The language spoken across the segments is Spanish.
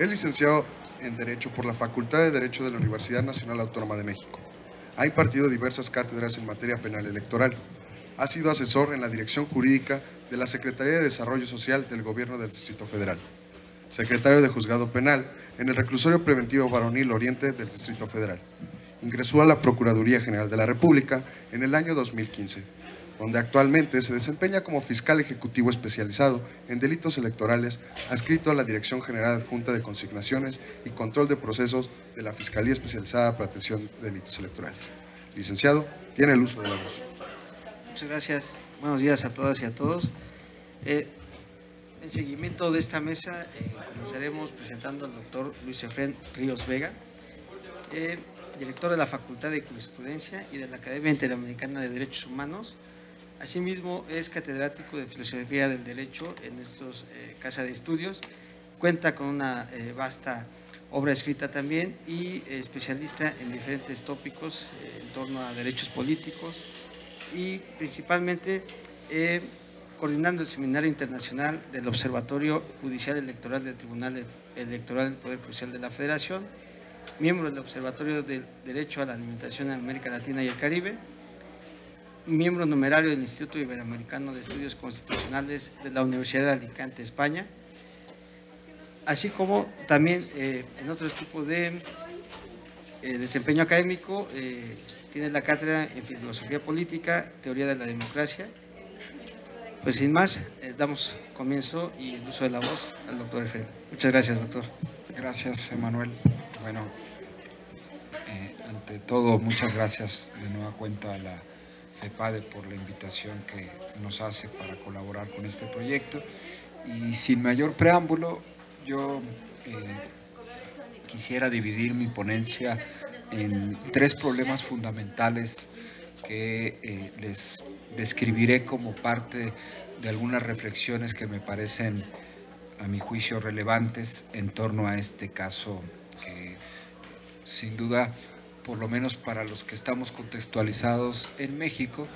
Es licenciado en Derecho por la Facultad de Derecho de la Universidad Nacional Autónoma de México. Ha impartido diversas cátedras en materia penal electoral. Ha sido asesor en la Dirección Jurídica de la Secretaría de Desarrollo Social del Gobierno del Distrito Federal. Secretario de Juzgado Penal en el Reclusorio Preventivo Varonil Oriente del Distrito Federal. Ingresó a la Procuraduría General de la República en el año 2015, donde actualmente se desempeña como fiscal ejecutivo especializado en delitos electorales, adscrito a la Dirección General Adjunta de Consignaciones y Control de Procesos de la Fiscalía Especializada para Atención de Delitos Electorales. Licenciado, tiene el uso de la voz. Muchas gracias. Buenos días a todas y a todos. En seguimiento de esta mesa, comenzaremos presentando al doctor Luis Efrén Ríos Vega, director de la Facultad de Jurisprudencia y de la Academia Interamericana de Derechos Humanos. Asimismo, es catedrático de Filosofía del Derecho en estos casa de estudios. Cuenta con una vasta obra escrita también y especialista en diferentes tópicos en torno a derechos políticos y principalmente coordinando el Seminario Internacional del Observatorio Judicial Electoral del Tribunal Electoral del Poder Judicial de la Federación, miembro del Observatorio del Derecho a la Alimentación en América Latina y el Caribe, miembro numerario del Instituto Iberoamericano de Estudios Constitucionales de la Universidad de Alicante, España, así como también en otros tipos de desempeño académico. Tiene la cátedra en Filosofía Política, Teoría de la Democracia. Pues sin más, damos comienzo y el uso de la voz al doctor Efrén. Muchas gracias, doctor. Gracias, Emanuel. Bueno, ante todo, muchas gracias de nueva cuenta a la FEPADE por la invitación que nos hace para colaborar con este proyecto. Y sin mayor preámbulo, yo quisiera dividir mi ponencia en tres problemas fundamentales que les describiré como parte de algunas reflexiones que me parecen, a mi juicio, relevantes en torno a este caso que, sin duda, por lo menos para los que estamos contextualizados en México,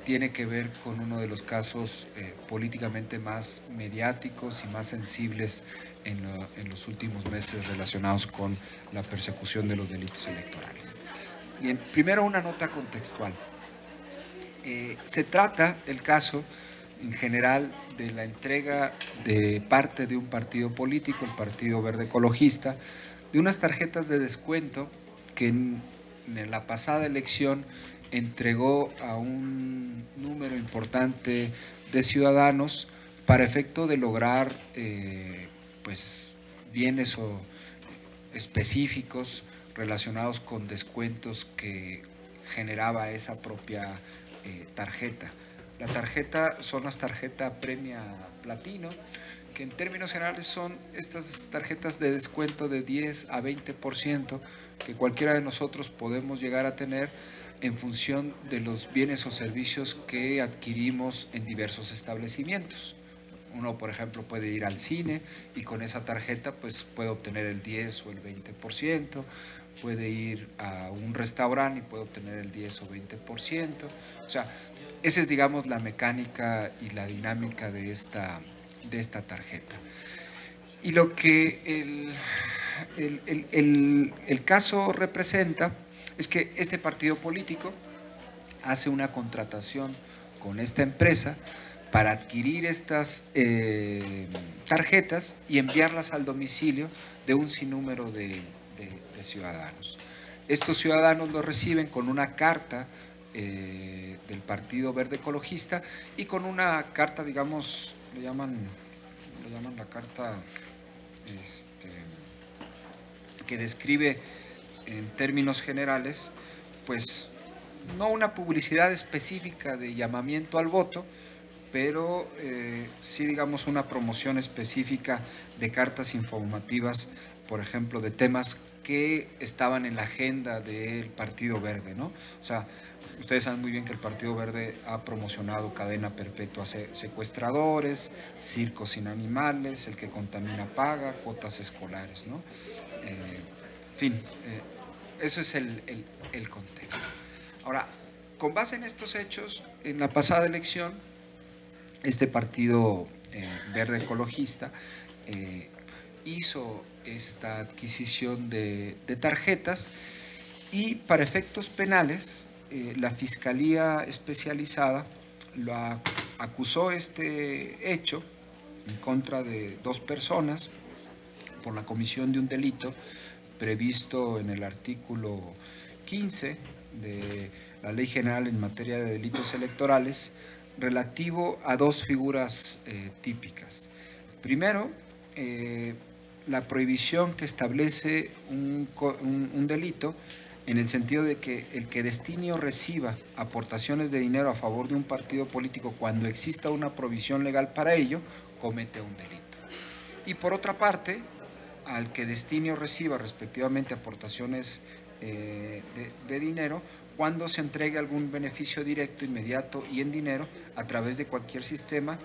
tiene que ver con uno de los casos políticamente más mediáticos y más sensibles en los últimos meses relacionados con la persecución de los delitos electorales. Bien, primero una nota contextual. Se trata el caso, en general, de la entrega de parte de un partido político, el Partido Verde Ecologista, de unas tarjetas de descuento que en la pasada elección entregó a un número importante de ciudadanos para efecto de lograr pues, bienes específicos relacionados con descuentos que generaba esa propia tarjeta. La tarjeta son las tarjetas Premia Platino, que en términos generales son estas tarjetas de descuento de 10 a 20% que cualquiera de nosotros podemos llegar a tener en función de los bienes o servicios que adquirimos en diversos establecimientos. Uno, por ejemplo, puede ir al cine y con esa tarjeta pues, puede obtener el 10 o el 20%, puede ir a un restaurante y puede obtener el 10 o 20%. O sea, esa es, digamos, la mecánica y la dinámica de esta tarjeta. Y lo que el caso representa es que este partido político hace una contratación con esta empresa para adquirir estas tarjetas y enviarlas al domicilio de un sinnúmero de ciudadanos. Estos ciudadanos lo reciben con una carta del Partido Verde Ecologista y con una carta, digamos, le llaman la carta que describe en términos generales, pues no una publicidad específica de llamamiento al voto, pero sí, digamos, una promoción específica de cartas informativas, por ejemplo, de temas que estaban en la agenda del Partido Verde, ¿no? O sea, ustedes saben muy bien que el Partido Verde ha promocionado cadena perpetua a secuestradores, circos sin animales, el que contamina paga, cuotas escolares, ¿no? En fin, eso es el contexto. Ahora, con base en estos hechos, en la pasada elección, este Partido Verde Ecologista hizo esta adquisición de tarjetas, y para efectos penales la Fiscalía Especializada acusó este hecho en contra de 2 personas por la comisión de un delito previsto en el artículo 15 de la Ley General en materia de delitos electorales, relativo a 2 figuras típicas. Primero, la prohibición que establece un delito en el sentido de que el que destine o reciba aportaciones de dinero a favor de un partido político cuando exista una provisión legal para ello, comete un delito. Y por otra parte, al que destine o reciba respectivamente aportaciones de dinero cuando se entregue algún beneficio directo, inmediato y en dinero a través de cualquier sistema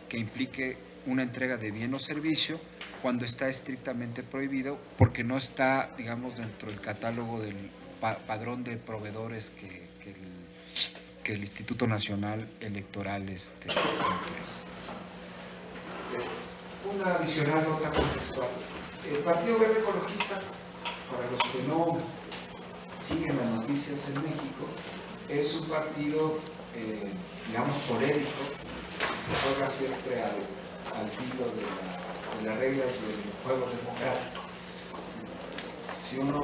que implique una entrega de bien o servicio, cuando está estrictamente prohibido porque no está, digamos, dentro del catálogo del padrón de proveedores que el Instituto Nacional Electoral autoriza. Una adicional nota contextual. El Partido Verde Ecologista, para los que no siguen las noticias en México, es un partido, digamos, polémico, que juega siempre al filo de las reglas del juego democrático. Si uno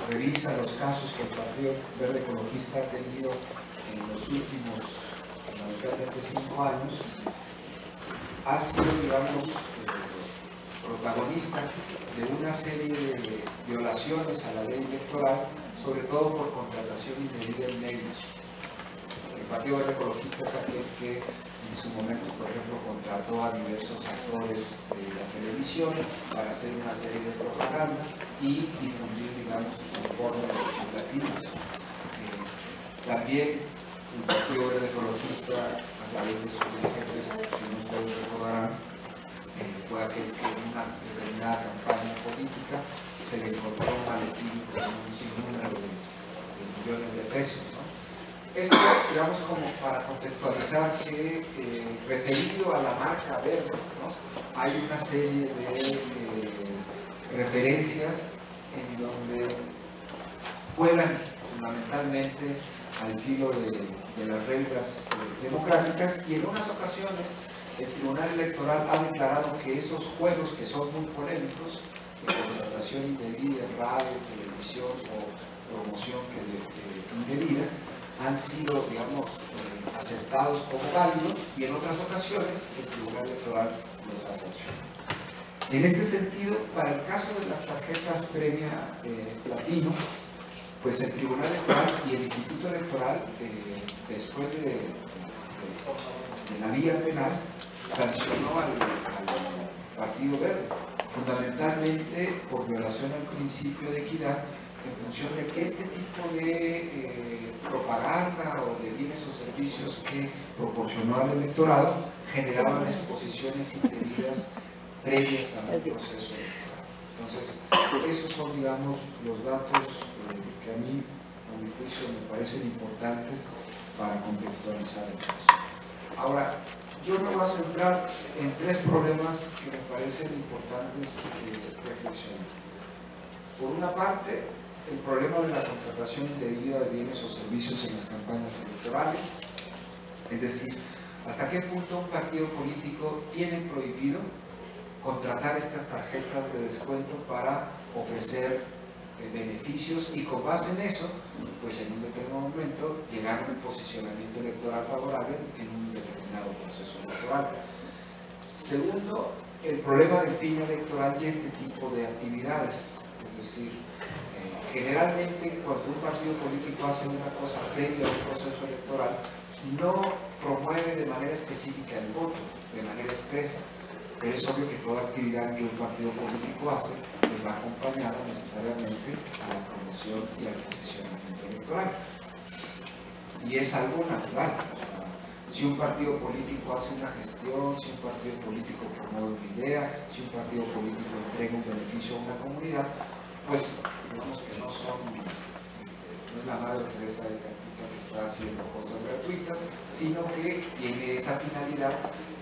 revisa los casos que el Partido Verde Ecologista ha tenido en los últimos, lamentablemente, 5 años, ha sido, digamos, protagonista de una serie de violaciones a la ley electoral, sobre todo por contratación indebida en medios. El Partido Verde Ecologista es aquel que en su momento, por ejemplo, contrató a diversos actores de la televisión para hacer una serie de propaganda y difundir, digamos, sus informes legislativos. También el Partido Verde Ecologista, a través de sus dirigentes, si no ustedes recordarán, fue aquel que en una determinada campaña política se le encontró un maletín con un sinnúmero de millones de pesos, ¿no? Esto, digamos, como para contextualizar que, referido a la marca verde, ¿no?, hay una serie de referencias en donde juegan fundamentalmente al filo de las reglas democráticas, y en unas ocasiones el Tribunal Electoral ha declarado que esos juegos, que son muy polémicos, de contratación indebida en radio, televisión o promoción indebida, han sido, digamos, aceptados como válidos, y en otras ocasiones el Tribunal Electoral los ha sancionado. En este sentido, para el caso de las tarjetas Premia Platino, pues el Tribunal Electoral y el Instituto Electoral, después de la vía penal, sancionó al Partido Verde, fundamentalmente por violación al principio de equidad, en función de que este tipo de propaganda o de bienes o servicios que proporcionó al electorado generaban exposiciones indebidas previas al proceso electoral. Entonces, esos son, digamos, los datos que a mí, a mi juicio, me parecen importantes para contextualizar el caso. Ahora, yo me voy a centrar en 3 problemas que me parecen importantes reflexionar. Por una parte, el problema de la contratación indebida de bienes o servicios en las campañas electorales, es decir, hasta qué punto un partido político tiene prohibido contratar estas tarjetas de descuento para ofrecer beneficios, y con base en eso, pues en un determinado momento llegar a un posicionamiento electoral favorable en un determinado proceso electoral. Segundo, el problema del fin electoral y este tipo de actividades, es decir, generalmente cuando un partido político hace una cosa previa a un proceso electoral, no promueve de manera específica el voto, de manera expresa, pero es obvio que toda actividad que un partido político hace pues va acompañada necesariamente a la promoción y al posicionamiento electoral. Y es algo natural. O sea, si un partido político hace una gestión, si un partido político promueve una idea, si un partido político entrega un beneficio a una comunidad, pues digamos que no es la madre Teresa de Calcuta que está haciendo cosas gratuitas, sino que tiene esa finalidad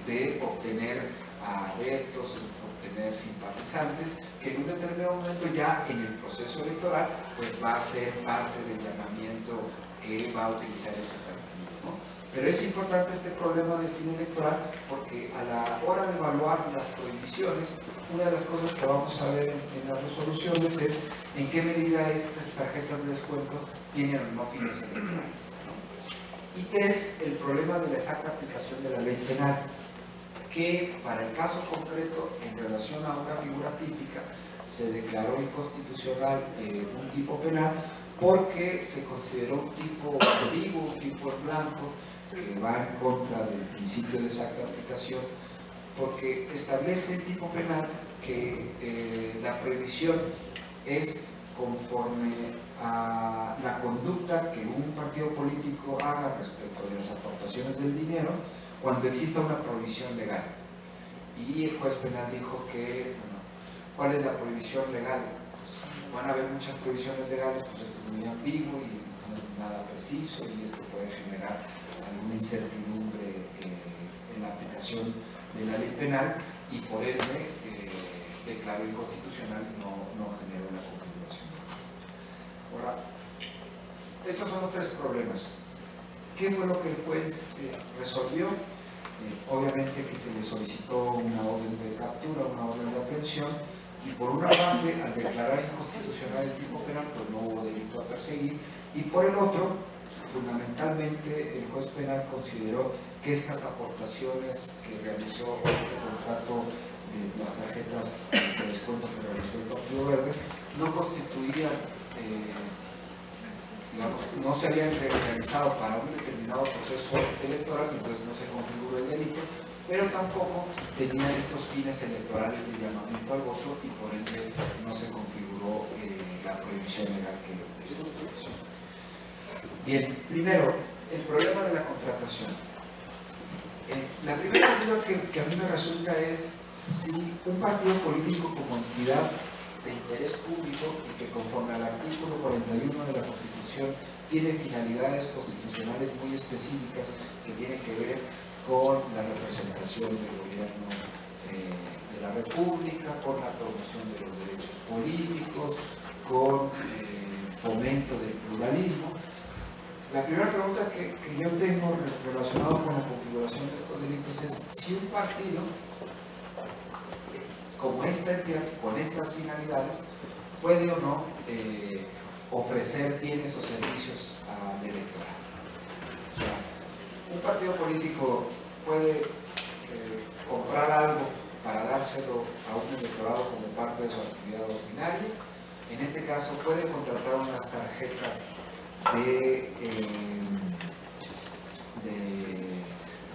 de obtener adeptos, obtener simpatizantes, que en un determinado momento ya en el proceso electoral pues va a ser parte del llamamiento que va a utilizar ese partido, ¿no? Pero es importante este problema del fin electoral porque a la hora de evaluar las prohibiciones, una de las cosas que vamos a ver en las resoluciones es en qué medida estas tarjetas de descuento tienen o no fines electorales, ¿no? Y que es el problema de la exacta aplicación de la ley penal, que para el caso concreto, en relación a una figura típica, se declaró inconstitucional un tipo penal porque se consideró un tipo vivo, un tipo en blanco, que va en contra del principio de exacta aplicación, porque establece el tipo penal que la prohibición es conforme a la conducta que un partido político haga respecto de las aportaciones del dinero cuando exista una prohibición legal. Y el juez penal dijo que, bueno, ¿cuál es la prohibición legal? Pues van a haber muchas prohibiciones legales, pues esto es muy ambiguo y no es nada preciso y esto puede generar alguna incertidumbre en la aplicación de la ley penal y por ende declaró inconstitucional y no generó la configuración. Ahora, estos son los tres problemas. ¿Qué fue lo que el juez resolvió? Obviamente que se le solicitó una orden de captura, una orden de aprehensión, y por una parte, al declarar inconstitucional el tipo penal, pues no hubo delito a perseguir, y por el otro, fundamentalmente, el juez penal consideró que estas aportaciones que realizó este contrato de las tarjetas de descuento que realizó el Partido Verde no constituían digamos, no se habían realizado para un determinado proceso electoral, entonces no se configuró el delito, pero tampoco tenían estos fines electorales de llamamiento al voto y por ende no se configuró la prohibición legal que se estableció. Bien, primero, el problema de la contratación. La primera duda que a mí me resulta es si un partido político como entidad de interés público y que conforme al artículo 41 de la Constitución tiene finalidades constitucionales muy específicas que tienen que ver con la representación del gobierno de la República, con la promoción de los derechos políticos, con fomento del pluralismo. La primera pregunta que yo tengo relacionado con la configuración de estos delitos es si un partido como esta entidad, con estas finalidades, puede o no ofrecer bienes o servicios al electorado. O sea, un partido político puede comprar algo para dárselo a un electorado como parte de su actividad ordinaria. En este caso puede contratar unas tarjetas de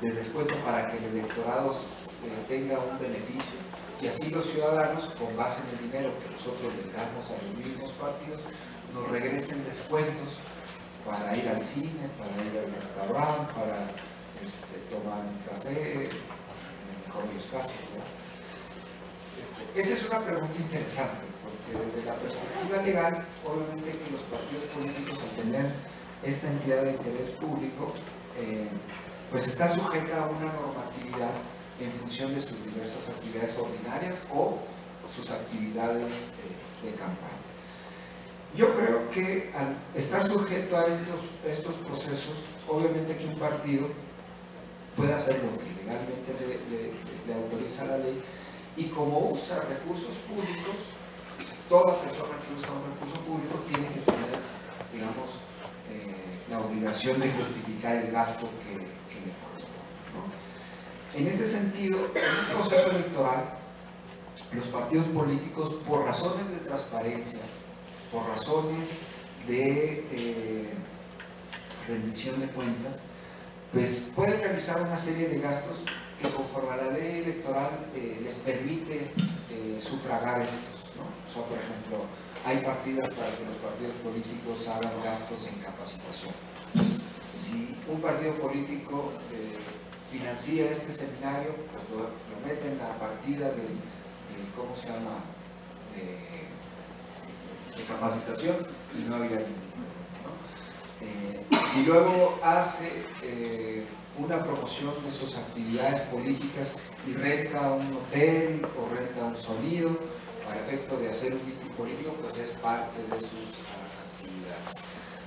descuento para que el electorado tenga un beneficio. Y así los ciudadanos, con base en el dinero que nosotros le damos a los mismos partidos, nos regresen descuentos para ir al cine, para ir al restaurante, para tomar un café, en el mejor de los casos, ¿no? Esa es una pregunta interesante, porque desde la perspectiva legal, obviamente que los partidos políticos, al tener esta entidad de interés público, pues está sujeta a una normatividad en función de sus diversas actividades ordinarias o sus actividades de campaña. Yo creo que al estar sujeto a estos procesos, obviamente que un partido puede hacer lo que legalmente le autoriza la ley, y como usa recursos públicos, toda persona que usa un recurso público tiene que tener, digamos, la obligación de justificar el gasto que le corresponde, ¿no? En ese sentido, en un proceso electoral, los partidos políticos, por razones de transparencia, por razones de rendición de cuentas, pues pueden realizar una serie de gastos que conforme a la ley electoral les permite sufragar estos, ¿no? O sea, por ejemplo, hay partidas para que los partidos políticos hagan gastos en capacitación. Entonces, si un partido político financia este seminario, pues lo mete en la partida de ¿cómo se llama?, de capacitación y no había ningún problema, ¿no? Si luego hace una promoción de sus actividades políticas y renta un hotel o renta un sonido para efecto de hacer un mitin político, pues es parte de sus actividades.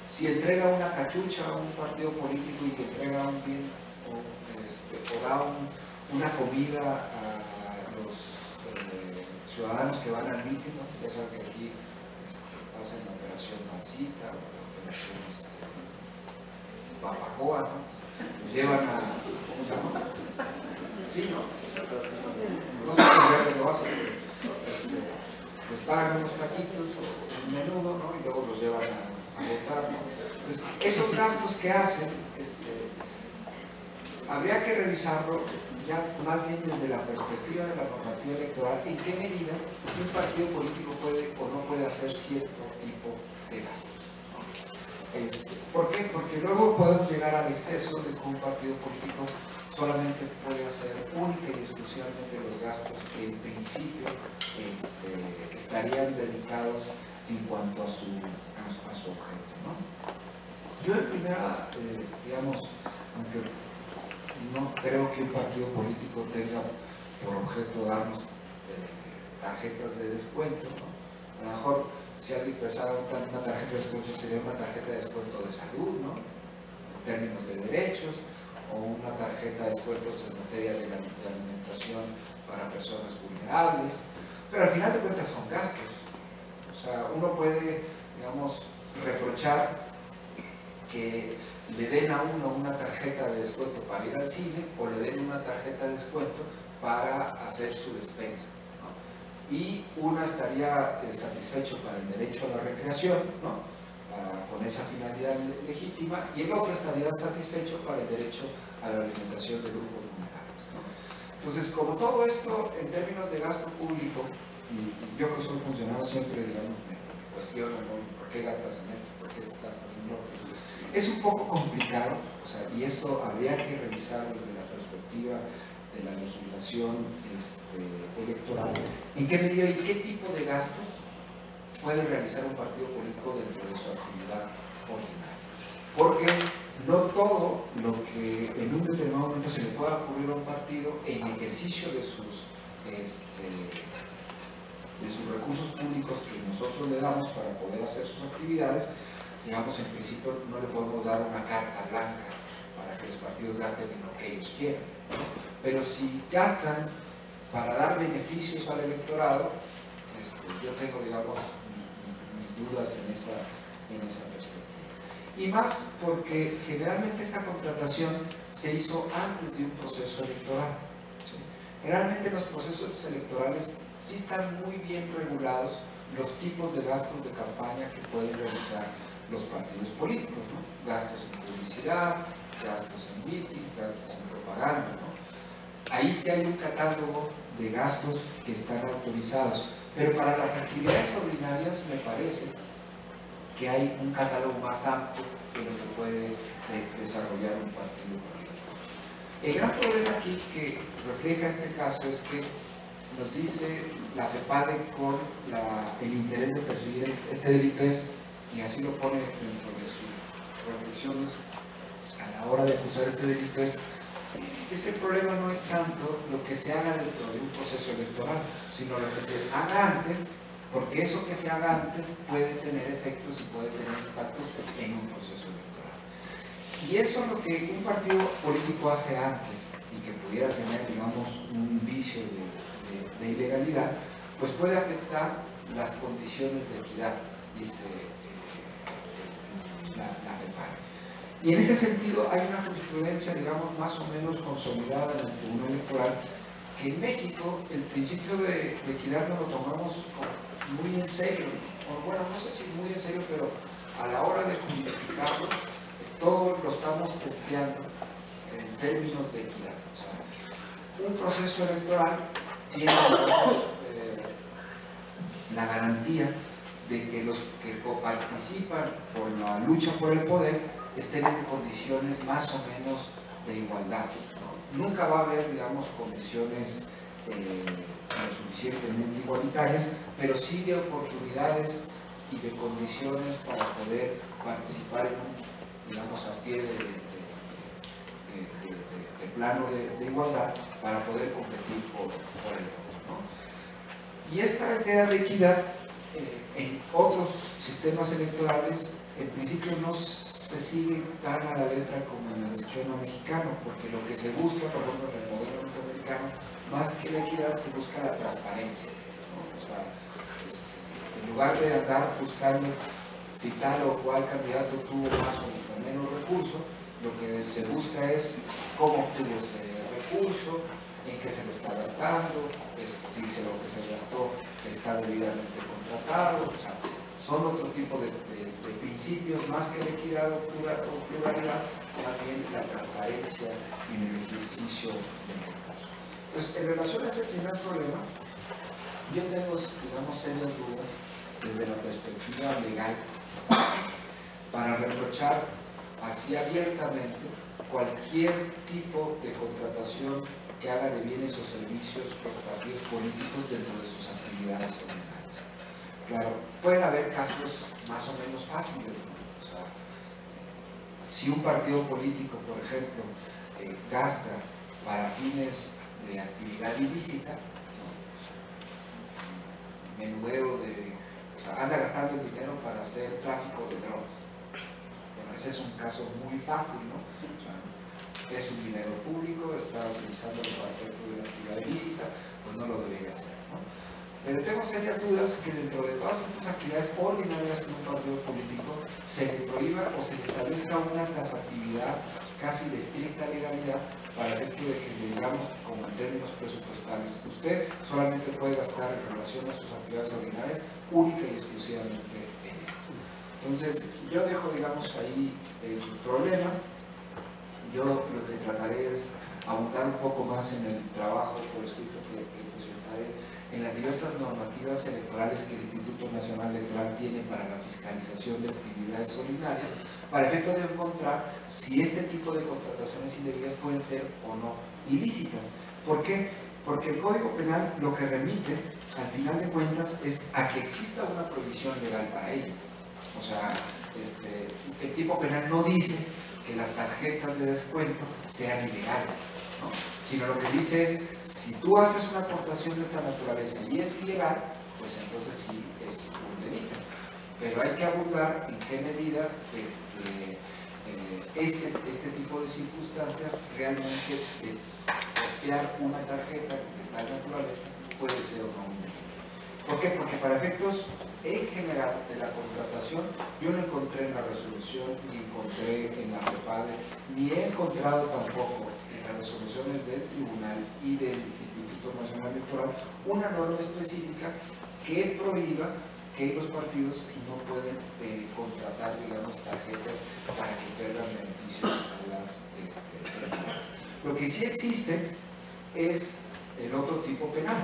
Si entrega una cachucha a un partido político y que entrega un bien o da una comida a los ciudadanos que van al mitin, ¿no? Ya saben que aquí hacen la operación Mancita o la operación Papacoa, ¿no? Los llevan a, ¿cómo se llama? Sí, ¿no? No sé si lo hacen, les pagan unos taquitos o un menudo, ¿no? Y luego los llevan a votar, ¿no? Entonces, esos gastos que hacen, habría que revisarlo ya más bien desde la perspectiva de la normativa electoral, en qué medida un partido político puede o no puede hacer cierto tipo de gastos. ¿Por qué? Porque luego podemos llegar al exceso de que un partido político solamente puede hacer única y exclusivamente los gastos que en principio estarían dedicados en cuanto a su objeto, ¿no? Yo en primera, digamos, aunque no creo que un partido político tenga por objeto darnos tarjetas de descuento, ¿no? A lo mejor si alguien pensara una tarjeta de descuento sería una tarjeta de descuento de salud, ¿no? En términos de derechos, o una tarjeta de descuentos en materia de alimentación para personas vulnerables, pero al final de cuentas son gastos. O sea, uno puede, digamos, reprochar que le den a uno una tarjeta de descuento para ir al cine o le den una tarjeta de descuento para hacer su despensa, ¿no? Y uno estaría satisfecho para el derecho a la recreación, ¿no? Con esa finalidad legítima, y el otro estaría satisfecho para el derecho a la alimentación de grupos vulnerables, ¿no? Entonces, como todo esto en términos de gasto público, y yo que soy funcionario siempre, digamos, me cuestiono, ¿no? ¿Por qué gastas en esto? ¿Por qué gastas en lo otro? Es un poco complicado, o sea, y eso habría que revisar desde la perspectiva de la legislación electoral, en qué medida y qué tipo de gastos puede realizar un partido político dentro de su actividad ordinaria. Porque no todo lo que en un determinado momento se le pueda ocurrir a un partido en ejercicio de sus recursos públicos que nosotros le damos para poder hacer sus actividades, digamos, en principio no le podemos dar una carta blanca para que los partidos gasten en lo que ellos quieran, ¿no? Pero si gastan para dar beneficios al electorado, yo tengo, digamos, mis dudas en esa perspectiva. Y más porque generalmente esta contratación se hizo antes de un proceso electoral, ¿sí? Generalmente los procesos electorales sí están muy bien regulados los tipos de gastos de campaña que pueden realizar los partidos políticos, ¿no? Gastos en publicidad, gastos en mítines, gastos en propaganda, ¿no? Ahí sí hay un catálogo de gastos que están autorizados, pero para las actividades ordinarias me parece que hay un catálogo más amplio de lo que puede desarrollar un partido político. El gran problema aquí que refleja este caso es que nos dice la FEPADE con el interés de perseguir este delito es, y así lo pone dentro de sus reflexiones a la hora de acusar este delito, es que el problema no es tanto lo que se haga dentro de un proceso electoral, sino lo que se haga antes, porque eso que se haga antes puede tener efectos y puede tener impactos en un proceso electoral. Y eso es lo que un partido político hace antes y que pudiera tener, digamos, un vicio de ilegalidad, pues puede afectar las condiciones de equidad, dice la FEPADE. Y en ese sentido hay una jurisprudencia, digamos, más o menos consolidada en el Tribunal Electoral, que en México el principio de equidad no lo tomamos muy en serio, o bueno, no sé si muy en serio, pero a la hora de justificarlo, todo lo estamos testeando en términos de equidad. O sea, un proceso electoral tiene, digamos, la garantía de que los que participan por la lucha por el poder estén en condiciones más o menos de igualdad, ¿no? Nunca va a haber, digamos, condiciones lo suficientemente igualitarias, pero sí de oportunidades y de condiciones para poder participar digamos, a pie de plano de igualdad para poder competir por el voto, ¿no? Y esta idea de equidad en otros sistemas electorales en principio no se sigue tan a la letra como en el esquema mexicano, porque lo que se busca, por ejemplo, en el modelo norteamericano, más que la equidad, se busca la transparencia, ¿no? O sea, en lugar de andar buscando si tal o cual candidato tuvo más o menos recursos, lo que se busca es cómo obtuvo ese recurso, en qué se lo está gastando, si lo que se gastó está debidamente contratado. O sea, son otro tipo de principios, más que la equidad o pluralidad, también la transparencia en el ejercicio del recurso. Entonces, en relación a ese primer problema, yo tengo, digamos, serias dudas desde la perspectiva legal para reprochar así abiertamente cualquier tipo de contratación que haga de bienes o servicios los partidos políticos dentro de sus actividades ordinarias. Claro, pueden haber casos más o menos fáciles, ¿no? O sea, si un partido político, por ejemplo, gasta para fines de actividad ilícita, ¿no? Menudeo o sea, anda gastando el dinero para hacer tráfico de drogas. Bueno, ese es un caso muy fácil, ¿no? O sea, es un dinero público, está utilizándolo para efecto de una actividad ilícita, pues no lo debería hacer, ¿no? Pero tengo serias dudas que dentro de todas estas actividades ordinarias que un partido político se le prohíba o se le establezca una taxatividad casi de estricta legalidad para el efecto de que, digamos, como en términos presupuestales, usted solamente puede gastar en relación a sus actividades ordinarias única y exclusivamente en esto. Entonces, yo dejo, digamos, ahí el problema. Yo lo que trataré es abundar un poco más en el trabajo por escrito que presentaré en las diversas normativas electorales que el Instituto Nacional Electoral tiene para la fiscalización de actividades ordinarias, para efecto de encontrar si este tipo de contrataciones indebidas pueden ser o no ilícitas. ¿Por qué? Porque el Código Penal lo que remite, al final de cuentas, es a que exista una prohibición legal para ello. O sea, el tipo penal no dice que las tarjetas de descuento sean ilegales, ¿no? Sino lo que dice es, si tú haces una aportación de esta naturaleza y es ilegal, pues entonces sí es un delito. Pero hay que abundar en qué medida este tipo de circunstancias realmente costear una tarjeta de tal naturaleza puede ser o no un delito. ¿Por qué? Porque para efectos en general de la contratación, yo no encontré en la resolución, ni encontré en la REPADE, ni he encontrado tampoco en las resoluciones del Tribunal y del Instituto Nacional Electoral una norma específica que prohíba que los partidos no pueden contratar, digamos, tarjetas para que tengan beneficios a las entidades. Lo que sí existe es el otro tipo penal,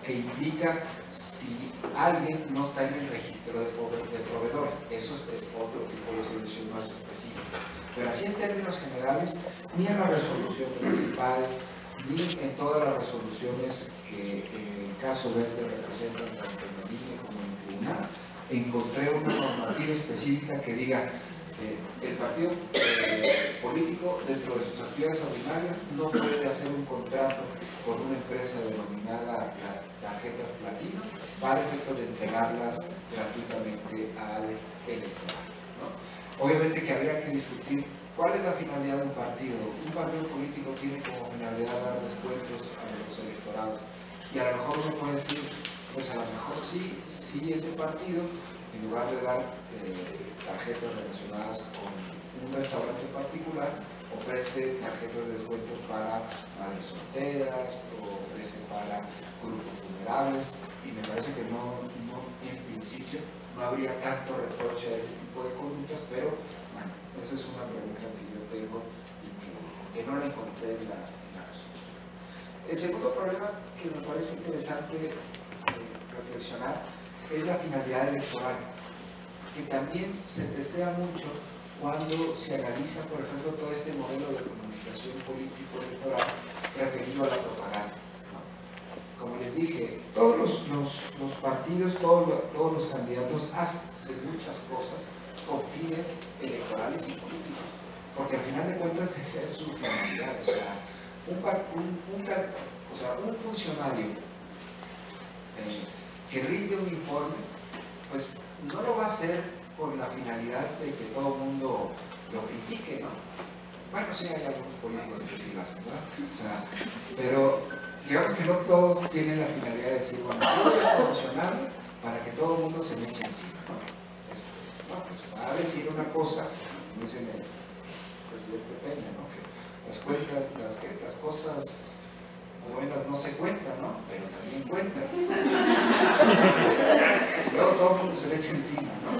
que implica si alguien no está en el registro de proveedores. Eso es otro tipo de prohibición más específica. Pero así en términos generales, ni en la resolución principal, ni en todas las resoluciones que en el caso verde representan tanto en el INE como en el tribunal, encontré una normativa específica que diga el partido político dentro de sus actividades ordinarias no puede hacer un contrato con una empresa denominada tarjetas platino para efecto de entregarlas gratuitamente al electorado, ¿no? Obviamente que habría que discutir cuál es la finalidad de un partido. Un partido político tiene como finalidad dar descuentos a los electorados y a lo mejor uno puede decir, pues a lo mejor sí ese partido, en lugar de dar tarjetas relacionadas con un restaurante particular, ofrece tarjetas de descuento para madres solteras o ofrece para grupos vulnerables, y me parece que no en principio no habría tanto reproche a ese tipo de conductas, pero bueno, esa es una pregunta que yo tengo y que no la encontré en la resolución. El segundo problema que me parece interesante reflexionar es la finalidad electoral, que también se testea mucho cuando se analiza, por ejemplo, todo este modelo de comunicación político-electoral referido a la propaganda, ¿no? Como les dije, todos los partidos, todos los candidatos hacen muchas cosas con fines electorales y políticos, porque al final de cuentas esa es su finalidad. O sea, un funcionario que rinde un informe, pues no lo va a hacer con la finalidad de que todo el mundo lo critique, ¿no? Bueno, sí, hay algunos políticos que sí lo hacen, ¿verdad? O sea, pero digamos que no todos tienen la finalidad de decir, bueno, yo voy a promocionarme para que todo el mundo se me eche encima, ¿no? No, pues va a decir una cosa, como dice el presidente Peña, ¿no? Que las cosas buenas no se cuentan, ¿no? Pero también cuentan. Luego todo el mundo se le echa encima, ¿no?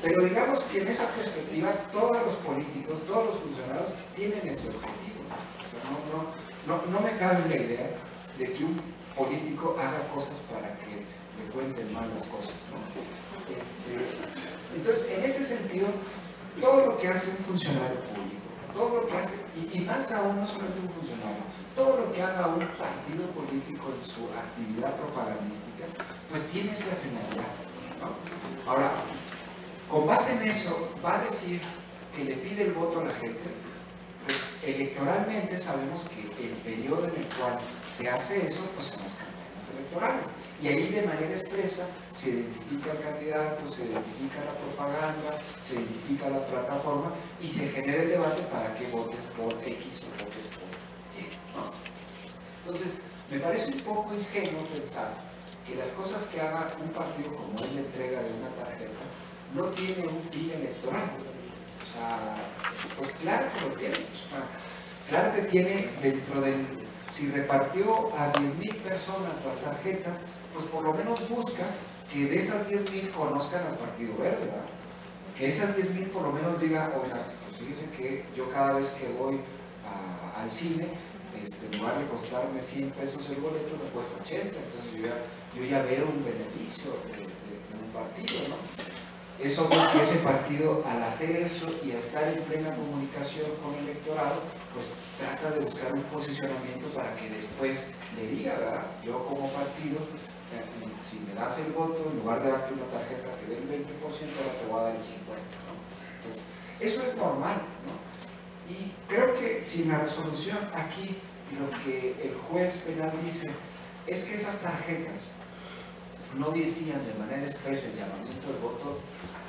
Pero digamos que en esa perspectiva todos los políticos, todos los funcionarios tienen ese objetivo. O sea, no me cabe la idea de que un político haga cosas para que le cuenten mal las cosas, ¿no? Entonces, en ese sentido, todo lo que hace un funcionario público, todo lo que hace, y más aún, no solamente un funcionario, todo lo que haga un partido político en su actividad propagandística, pues tiene esa finalidad, ¿no? Ahora, con base en eso, va a decir que le pide el voto a la gente. Pues electoralmente sabemos que el periodo en el cual se hace eso, pues son las campañas electorales. Y ahí de manera expresa se identifica el candidato, se identifica la propaganda, se identifica la plataforma y se genera el debate para que votes por X o votes por Y, ¿no? Entonces, me parece un poco ingenuo pensar que las cosas que haga un partido como es la entrega de una tarjeta no tiene un fin electoral. O sea, pues claro que lo tiene. O sea, claro que tiene dentro del... Si repartió a 10,000 personas las tarjetas, pues por lo menos busca que de esas 10,000 conozcan al Partido Verde, ¿verdad? Que esas 10,000 por lo menos digan, oiga, pues fíjense que yo cada vez que voy al cine, en lugar de costarme 100 pesos el boleto, me cuesta 80, entonces yo ya veo un beneficio de un partido, ¿no? Es obvio que ese partido, al hacer eso y a estar en plena comunicación con el electorado, pues trata de buscar un posicionamiento para que después le diga, ¿verdad? Yo como partido, si me das el voto, en lugar de darte una tarjeta que dé el 20%, ahora te voy a dar el 50%, ¿no? Entonces, eso es normal, ¿no? Y creo que si la resolución aquí, lo que el juez penal dice, es que esas tarjetas no decían de manera expresa el llamamiento del voto,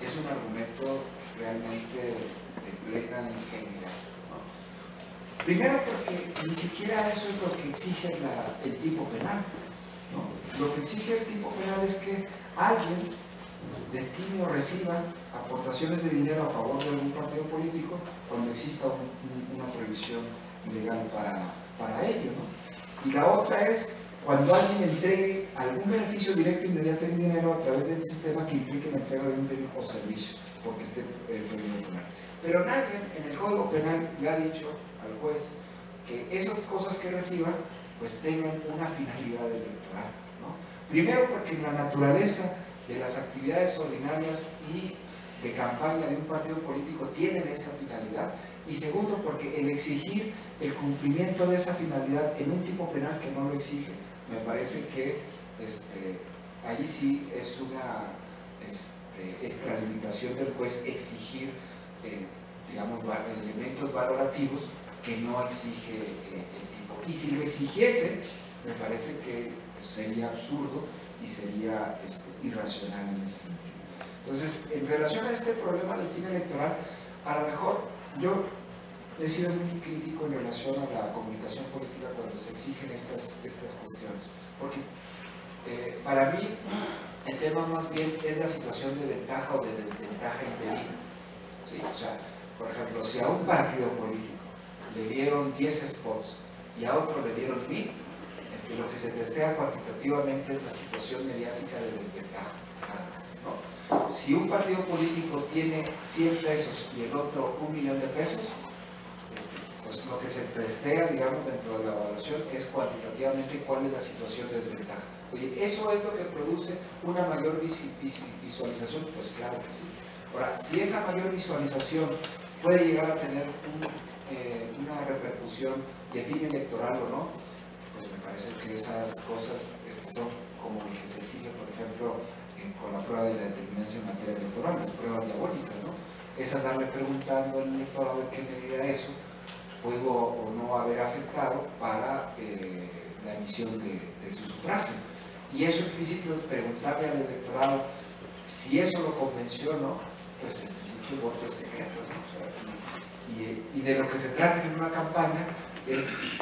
es un argumento realmente de plena ingenuidad, ¿no? Primero porque ni siquiera eso es lo que exige el tipo penal, ¿no? Lo que exige el tipo penal es que alguien destine o reciba aportaciones de dinero a favor de algún partido político cuando exista una prohibición legal para ello, ¿no? Y la otra es cuando alguien entregue algún beneficio directo, inmediato en dinero a través del sistema que implique la entrega de un bien o servicio, porque esté prohibido penal. Pero nadie en el Código Penal le ha dicho al juez que esas cosas que reciban pues tengan una finalidad electoral, ¿no? Primero porque en la naturaleza de las actividades ordinarias y de campaña de un partido político tienen esa finalidad, y segundo porque el exigir el cumplimiento de esa finalidad en un tipo penal que no lo exige, me parece que ahí sí es una extralimitación del juez exigir, digamos, elementos valorativos que no exige el tipo. Y si lo exigiese, me parece que sería absurdo y sería irracional en ese sentido. Entonces, en relación a este problema del fin electoral, a lo mejor yo he sido muy crítico en relación a la comunicación política cuando se exigen estas cuestiones, porque para mí el tema más bien es la situación de ventaja o de desventaja impedida, ¿sí? O sea, por ejemplo, si a un partido político le dieron 10 spots y a otro le dieron 1,000, lo que se testea cuantitativamente es la situación mediática de desventaja, nada más, ¿no? Si un partido político tiene 100 pesos y el otro 1,000,000 de pesos, pues lo que se testea, digamos, dentro de la evaluación es cuantitativamente cuál es la situación de desventaja. Oye, ¿eso es lo que produce una mayor visualización? Pues claro que sí. Ahora, si esa mayor visualización puede llegar a tener una repercusión de fin electoral o no, pues me parece que esas cosas son como el que se exige, por ejemplo, con la prueba de la determinancia en materia electoral, las pruebas diabólicas, ¿no? Es andarle preguntando al electorado en qué medida eso pudo o no haber afectado para la emisión de su sufragio. Y eso, en principio, preguntarle al electorado si eso lo convenció o no, pues en principio el voto es secreto, ¿no? O sea, y de lo que se trata en una campaña es que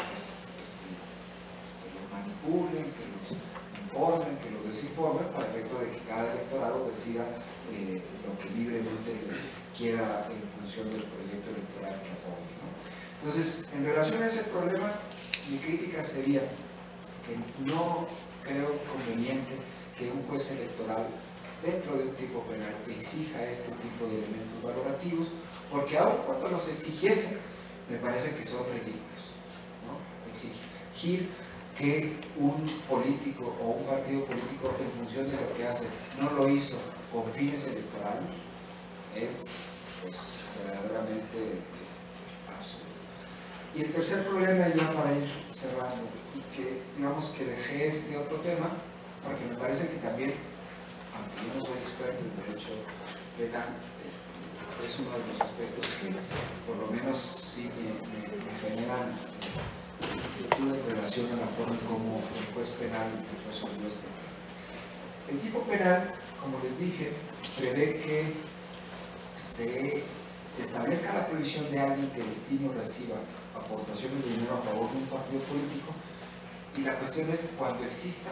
los manipulen, que los informen, que los desinformen, para efecto de que cada electorado decida lo que libremente quiera en función del proyecto electoral que apoye, ¿no? Entonces, en relación a ese problema, mi crítica sería que no creo conveniente que un juez electoral dentro de un tipo penal exija este tipo de elementos valorativos, porque aun cuando los exigiesen, me parece que son ridículos, ¿no? Exigir que un político o un partido político, en función de lo que hace, no lo hizo con fines electorales, es pues verdaderamente absurdo. Y el tercer problema, ya para ir cerrando, y que digamos que dejé este otro tema, porque me parece que también, aunque yo no soy experto en derecho penal, es uno de los aspectos que por lo menos sí me generan inquietud en relación a la forma como el juez penal resolvió este tema. El tipo penal, como les dije, prevé que se establezca la prohibición de alguien que destine o reciba aportaciones de dinero a favor de un partido político, y la cuestión es cuando exista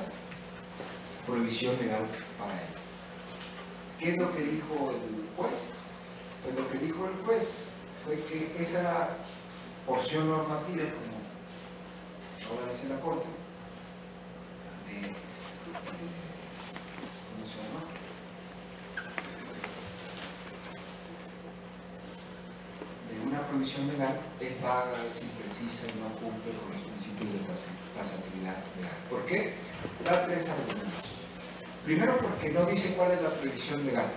prohibición legal para él. ¿Qué es lo que dijo el juez? Pues lo que dijo el juez fue que esa porción normativa, como ahora dice la Corte, ¿cómo se llama? De una prohibición legal es vaga, es imprecisa y no cumple con los principios de tasabilidad legal. ¿Por qué? Da tres argumentos. Primero, porque no dice cuál es la prohibición legal.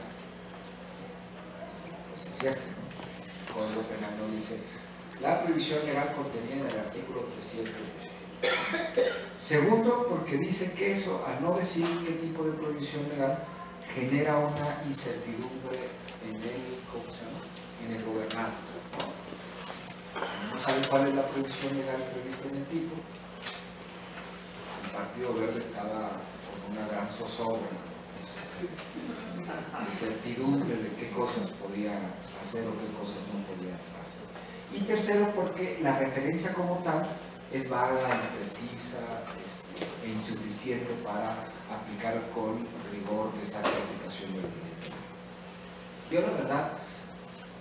Pues es cierto, ¿no? El Código Penal no dice la prohibición legal contenida en el artículo 317. Segundo, porque dice que eso, al no decir qué tipo de prohibición legal, genera una incertidumbre en el, ¿cómo se llama?, en el gobernante. No sabe cuál es la prohibición legal prevista en el tipo. El Partido Verde estaba con una gran zozobra, incertidumbre de qué cosas podía hacer o qué cosas no podía hacer. Y tercero, porque la referencia como tal es vaga, imprecisa e insuficiente para aplicar con rigor de esa aplicación del derecho. Yo la verdad,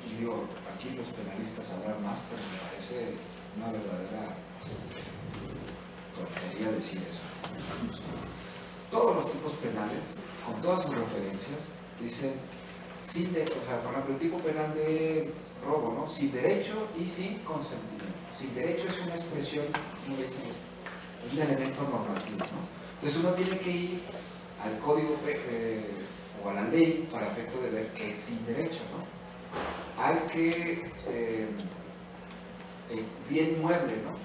y digo, aquí los penalistas sabrán más, pero me parece una verdadera tontería decir eso. Todos los tipos penales, con todas sus referencias, dicen, sin o sea, por ejemplo, el tipo penal de robo, ¿no? Sin derecho y sin consentimiento. Sin derecho es una expresión, es un elemento normativo, ¿no? Entonces uno tiene que ir al código o a la ley para efecto de ver qué es sin derecho, ¿no? Al que bien mueble, ¿no?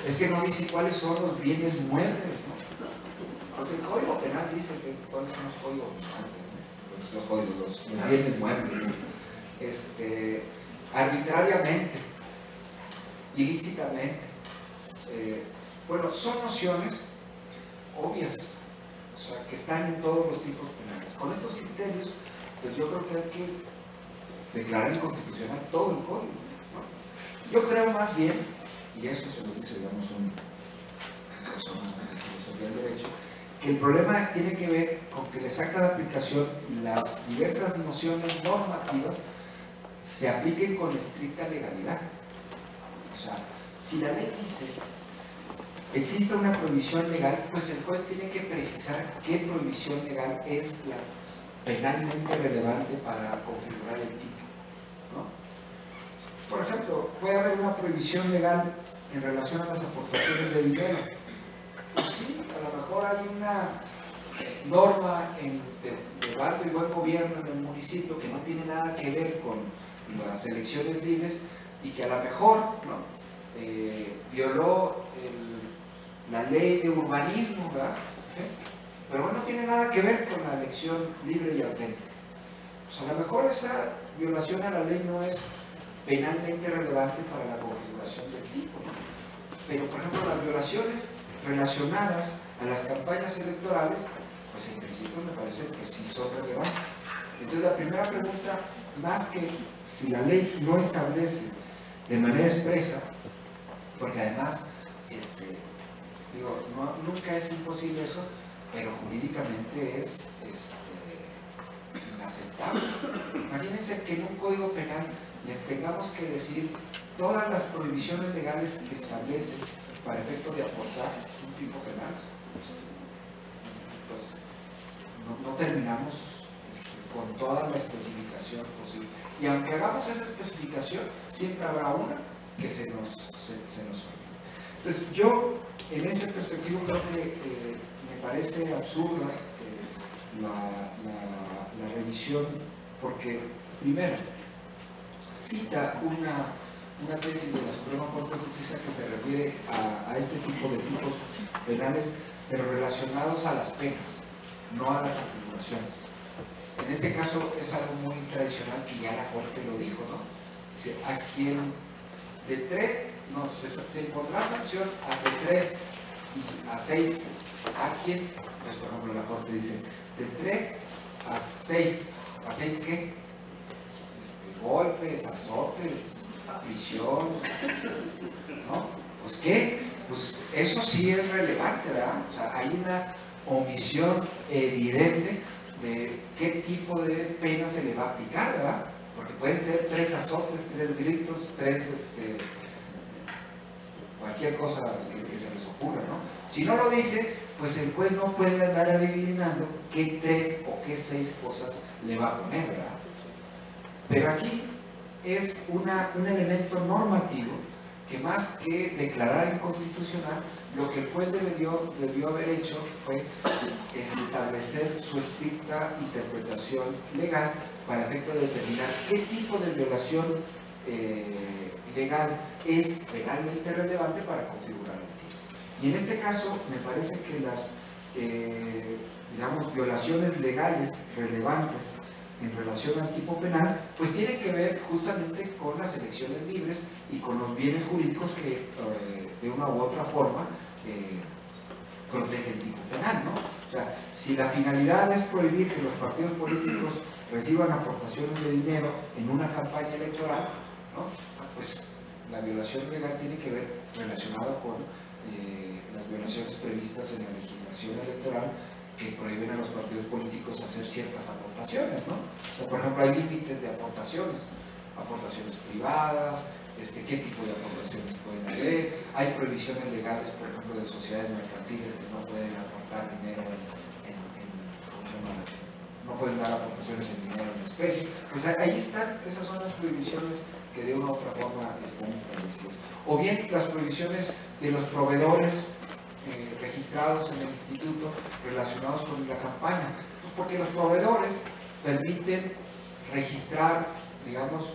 Es que no dice cuáles son los bienes muebles, ¿no? Pues el Código Penal dice que cuáles son los códigos penales, ¿no? Pues los códigos, los bienes muebles, ¿no? Arbitrariamente, ilícitamente. Bueno, son nociones obvias, o sea, que están en todos los tipos penales. Con estos criterios, pues yo creo que hay que declarar inconstitucional todo el código, ¿no? Yo creo más bien, y eso se lo dice, digamos, una persona de filosofía del derecho, que el problema tiene que ver con que le saca de aplicación las diversas nociones normativas se apliquen con estricta legalidad. O sea, si la ley dice existe una prohibición legal, pues el juez tiene que precisar qué prohibición legal es la penalmente relevante para configurar el tipo, ¿no? Por ejemplo, puede haber una prohibición legal en relación a las aportaciones de dinero. Pues sí, a lo mejor hay una norma en debate y buen gobierno en el municipio que no tiene nada que ver con las elecciones libres y que a lo mejor, ¿no?, violó la ley de urbanismo, ¿verdad? pero no tiene nada que ver con la elección libre y auténtica. Pues a lo mejor esa violación a la ley no es penalmente relevante para la configuración del tipo, ¿no? Pero, por ejemplo, las violaciones relacionadas a las campañas electorales, pues en principio me parece que sí son relevantes. Entonces, la primera pregunta, más que si la ley no establece de manera expresa, porque además, nunca es imposible eso, pero jurídicamente es inaceptable. Imagínense que en un código penal les tengamos que decir todas las prohibiciones legales que establece para efecto de aportar un tipo penal. Pues no terminamos con toda la especificación posible. Y aunque hagamos esa especificación, siempre habrá una que se nos olvide. Entonces, yo, en ese perspectivo, creo que me parece absurda la revisión, porque, primero, cita una tesis de la Suprema Corte de Justicia que se refiere a este tipo de tipos penales, pero relacionados a las penas, no a la configuración. En este caso es algo muy tradicional que ya la Corte lo dijo, ¿no? Dice, a quien de 3, no, se impondrá sanción a de 3 y a 6, a quien, pues por ejemplo la Corte dice, de 3 a 6, ¿a 6 qué? Golpes, azotes, prisión, ¿no? Pues ¿qué? Pues eso sí es relevante, ¿verdad? O sea, hay una omisión evidente de qué tipo de pena se le va a aplicar, ¿verdad? Porque pueden ser 3 azotes, 3 gritos, 3, cualquier cosa que se les ocurra, ¿no? Si no lo dice, pues el juez no puede andar adivinando qué 3 o qué 6 cosas le va a poner, ¿verdad? Pero aquí es un elemento normativo que más que declarar inconstitucional, lo que el juez debió haber hecho fue establecer su estricta interpretación legal para efecto de determinar qué tipo de violación legal es penalmente relevante para configurar el tipo. Y en este caso me parece que las violaciones legales relevantes en relación al tipo penal, pues tienen que ver justamente con las elecciones libres y con los bienes jurídicos que de una u otra forma protege el tipo penal, ¿no? O sea, si la finalidad es prohibir que los partidos políticos reciban aportaciones de dinero en una campaña electoral, ¿no? Pues la violación legal tiene que ver relacionado con las violaciones previstas en la legislación electoral que prohíben a los partidos políticos hacer ciertas aportaciones, ¿no? O sea, por ejemplo, hay límites de aportaciones privadas, qué tipo de aportaciones pueden haber, hay prohibiciones legales, por ejemplo, de sociedades mercantiles que no pueden aportar dinero no pueden dar aportaciones en dinero en especie. Pues ahí están, esas son las prohibiciones que de una u otra forma están establecidas. O bien las prohibiciones de los proveedores registrados en el instituto relacionados con la campaña, pues porque los proveedores permiten registrar, digamos,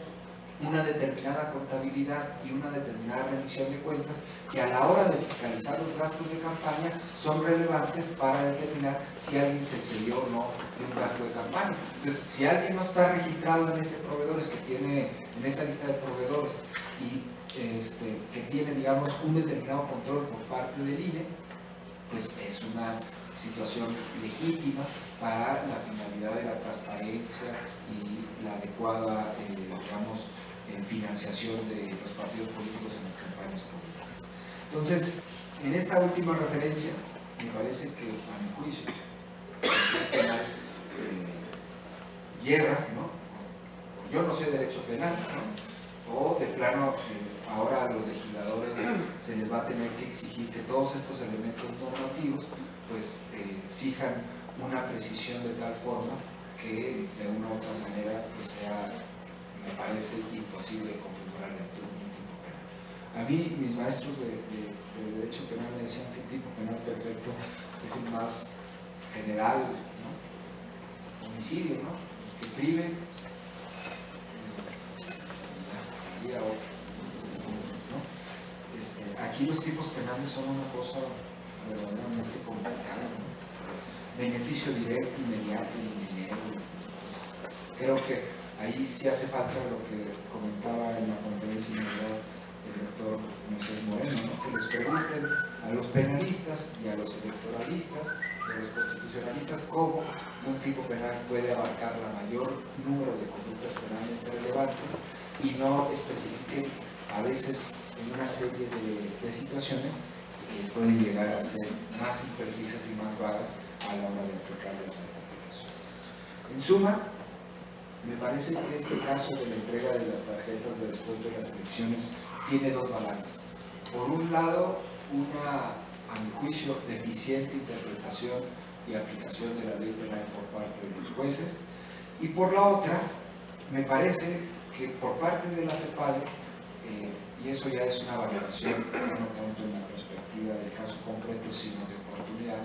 una determinada contabilidad y una determinada rendición de cuentas que a la hora de fiscalizar los gastos de campaña son relevantes para determinar si alguien se excedió o no de un gasto de campaña. Entonces, si alguien no está registrado en ese proveedor, que tiene en esa lista de proveedores y que tiene, digamos, un determinado control por parte del INE, pues es una situación legítima para la finalidad de la transparencia y la adecuada, digamos, financiación de los partidos políticos en las campañas políticas. Entonces, en esta última referencia, me parece que, a mi juicio, el penal hierra, ¿no? Yo no sé derecho penal, ¿no? O de plano, ahora a los legisladores se les va a tener que exigir que todos estos elementos normativos pues exijan una precisión de tal forma que de una u otra manera pues sea, me parece imposible configurar un tipo penal. A mí, mis maestros de derecho penal me decían que el tipo penal perfecto es el más general, ¿no? Homicidio, ¿no? Que prive y a otro. Aquí los tipos penales son una cosa verdaderamente complicada, ¿no? beneficio directo, inmediato y dinero. Pues, creo que ahí sí hace falta lo que comentaba en la conferencia inaugural el doctor Moisés Moreno, ¿no? Que les pregunten a los penalistas y a los electoralistas y a los constitucionalistas cómo un tipo penal puede abarcar la mayor número de conductas penalmente relevantes y no especifiquen a veces en una serie de situaciones que pueden llegar a ser más imprecisas y más vagas a la hora de aplicar las aplicaciones. En suma, me parece que este caso de la entrega de las tarjetas de descuento de las elecciones tiene dos balances. Por un lado, una, a mi juicio, deficiente interpretación y aplicación de la ley penal por parte de los jueces, y por la otra, me parece que por parte de la FEPADE, y eso ya es una valoración, no tanto en la perspectiva del caso concreto, sino de oportunidad,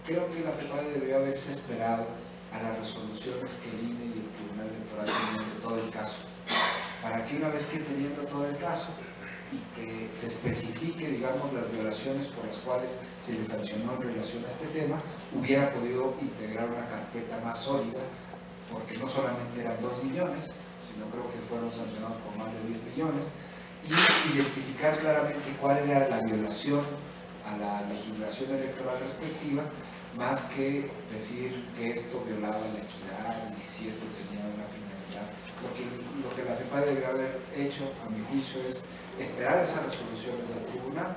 creo que la FEPADE debió haberse esperado a las resoluciones que el INE y el Tribunal Electoral tenían de todo el caso, para que una vez que teniendo todo el caso y que se especifique, digamos, las violaciones por las cuales se les sancionó en relación a este tema, hubiera podido integrar una carpeta más sólida, porque no solamente eran 2 millones, sino creo que fueron sancionados por más de 10 millones, y identificar claramente cuál era la violación a la legislación electoral respectiva, más que decir que esto violaba la equidad y si esto tenía una finalidad. Lo que la FEPADE debería haber hecho, a mi juicio, es esperar esas resoluciones del tribunal,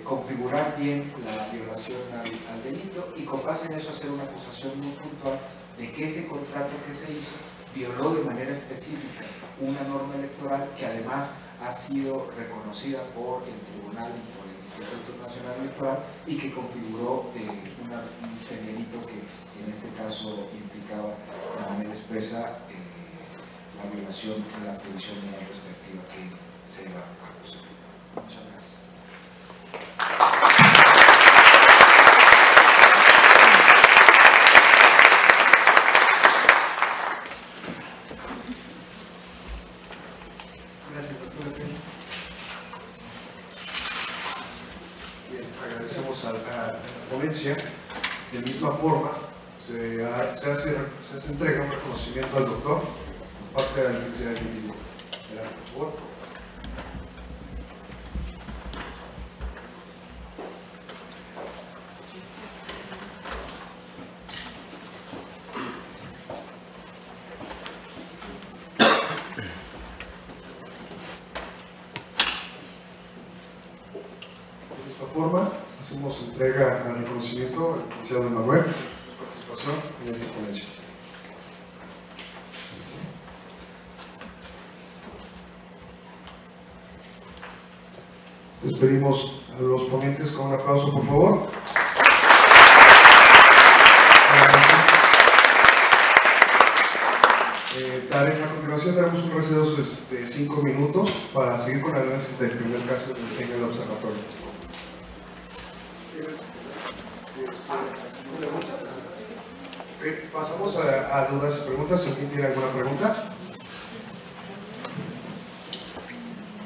configurar bien la violación al delito y con base en eso hacer una acusación muy puntual de que ese contrato que se hizo violó de manera específica una norma electoral que además ha sido reconocida por el tribunal y por el Instituto Nacional Electoral y que configuró un delito que en este caso implicaba de manera expresa la violación de la prohibición de la respectiva que se va a acusar. Muchas gracias. Gracias, doctor. Bien, agradecemos a la ponencia. De misma forma, se entrega un reconocimiento al doctor por parte de la licenciada Lili. Gracias, por favor. Hacemos entrega al reconocimiento al licenciado Emanuel por su participación en esta ponencia. Les pedimos a los ponentes con un aplauso, por favor. A continuación daremos un receso de 5 minutos para seguir con el análisis del primer caso en el observatorio. Pasamos a dudas y preguntas. Si alguien tiene alguna pregunta.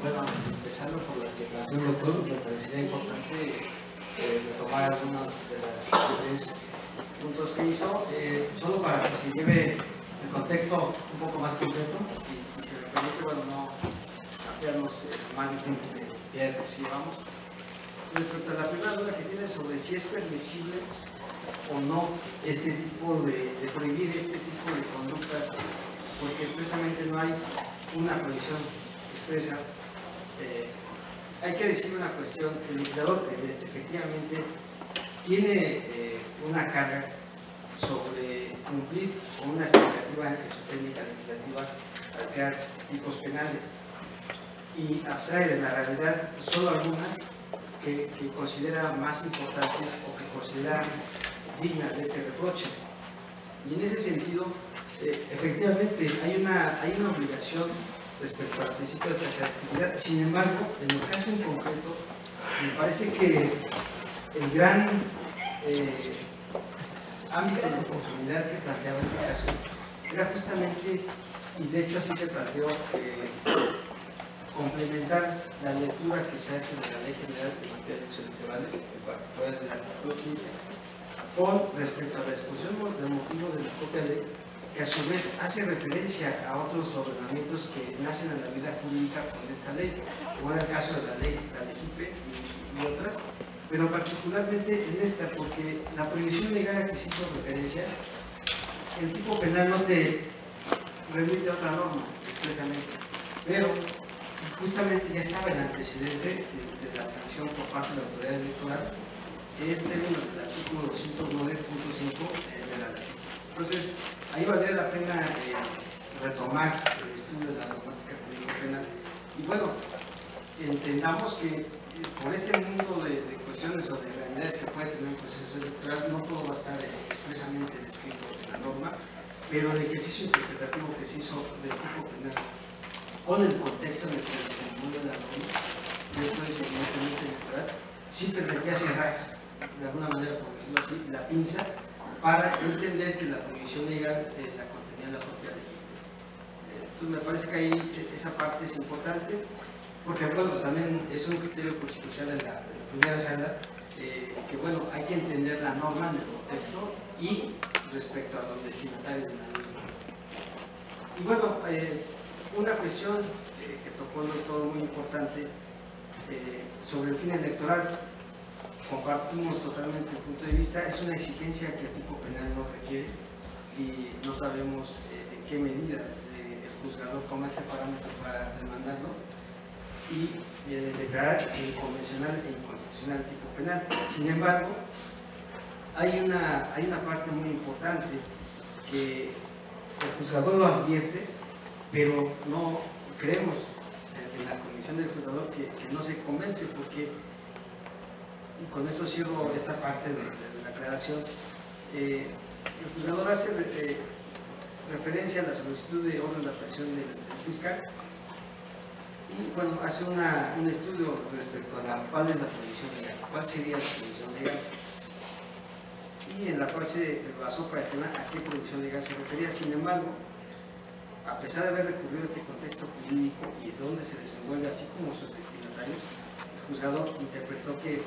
Bueno, empezando por las que planteó el doctor, me parecería importante retomar algunos de los 3 puntos que hizo, solo para que se lleve el contexto un poco más concreto y se me permite, bueno, no ampliarnos más de tiempo que ya de por sí llevamos. Respecto a la primera duda que tiene sobre si es permisible o no este tipo de prohibir este tipo de conductas, porque expresamente no hay una prohibición expresa. Hay que decir una cuestión: el legislador efectivamente tiene una carga sobre cumplir con una expectativa en su técnica legislativa al crear tipos penales y abstrae de la realidad solo algunas que considera más importantes o que considera dignas de este reproche. Y en ese sentido, efectivamente, hay una obligación respecto al principio de transactividad. Sin embargo, en el caso en concreto, me parece que el gran ámbito de oportunidad que planteaba este caso era justamente, y de hecho así se planteó, complementar la lectura que se hace de la Ley General de Materia de Electorales, en particular del artículo 15, con respecto a la exposición de motivos de la propia ley, que a su vez hace referencia a otros ordenamientos que nacen en la vida jurídica con esta ley, como era el caso de la ley JIPE y otras, pero particularmente en esta, porque la prohibición legal a que se hizo referencia, el tipo penal no te remite a otra norma expresamente, pero justamente ya estaba el antecedente de la sanción por parte de la autoridad electoral en términos del artículo 209.5 de la ley. Entonces, ahí valdría la pena retomar el estudio de la normática jurídica penal. Y bueno, entendamos que por este mundo de cuestiones o de realidades que puede tener un proceso electoral, no todo va a estar expresamente descrito en la norma, pero el ejercicio interpretativo que se hizo del tipo penal con el contexto en el que se desenvuelve la norma, esto es evidentemente electoral, sí permitía cerrar, de alguna manera, por decirlo así, la pinza para entender que la prohibición legal la contenía la propia ley. Entonces me parece que ahí esa parte es importante, porque bueno, también es un criterio constitucional de la primera sala, que bueno, hay que entender la norma en el contexto y respecto a los destinatarios de la misma. Y bueno, una cuestión que tocó el doctor muy importante sobre el fin electoral, compartimos totalmente el punto de vista, es una exigencia que el tipo penal no requiere y no sabemos en qué medida el juzgador toma este parámetro para demandarlo y declarar inconvencional e inconstitucional el tipo penal. Sin embargo, hay una parte muy importante que el juzgador lo advierte, pero no creemos en la convicción del juzgador que no se convence, porque, y con esto cierro esta parte de la aclaración, el juzgador hace referencia a la solicitud de orden de aprehensión del fiscal y bueno, hace un estudio respecto a cuál es la prohibición legal, cuál sería la prohibición legal, y en la cual se basó para determinar a qué prohibición legal se refería. Sin embargo, a pesar de haber recurrido a este contexto jurídico y de dónde se desenvuelve, así como sus destinatarios, el juzgador interpretó que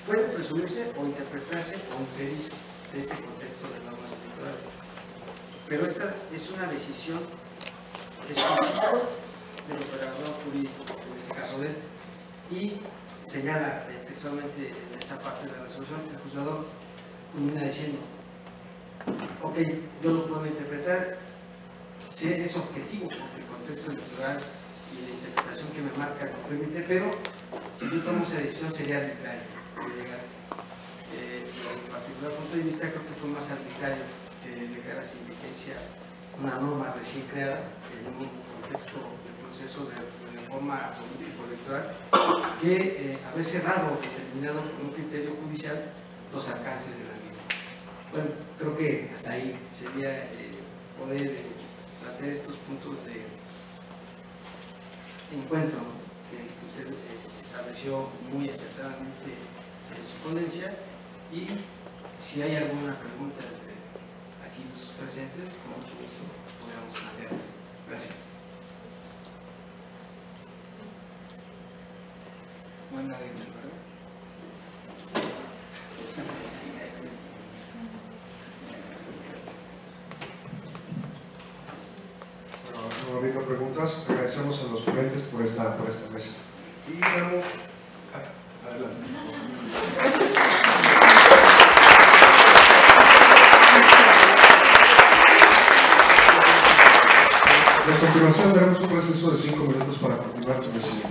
puede presumirse o interpretarse o inferirse de este contexto de normas electorales. Pero esta es una decisión exclusiva del operador jurídico, en este caso de él, y señala textualmente en esta parte de la resolución, el juzgador culmina diciendo: ok, yo lo puedo interpretar, es objetivo porque el contexto electoral y la interpretación que me marca lo permite, pero si yo tomo esa decisión sería arbitrario. En particular punto de vista, creo que fue más arbitrario que dejar sin vigencia una norma recién creada en un contexto de proceso de reforma político-electoral que haber cerrado o determinado con un criterio judicial los alcances de la misma. Bueno, creo que hasta ahí sería poder plantear estos puntos de encuentro que usted estableció muy acertadamente en su ponencia, y si hay alguna pregunta entre aquí los presentes, con mucho gusto podríamos plantear. Gracias. Bueno, nadie me parece. No habiendo preguntas, agradecemos a los ponentes por esta mesa. Y damos adelante. A continuación daremos un receso de 5 minutos para continuar tu conocimiento.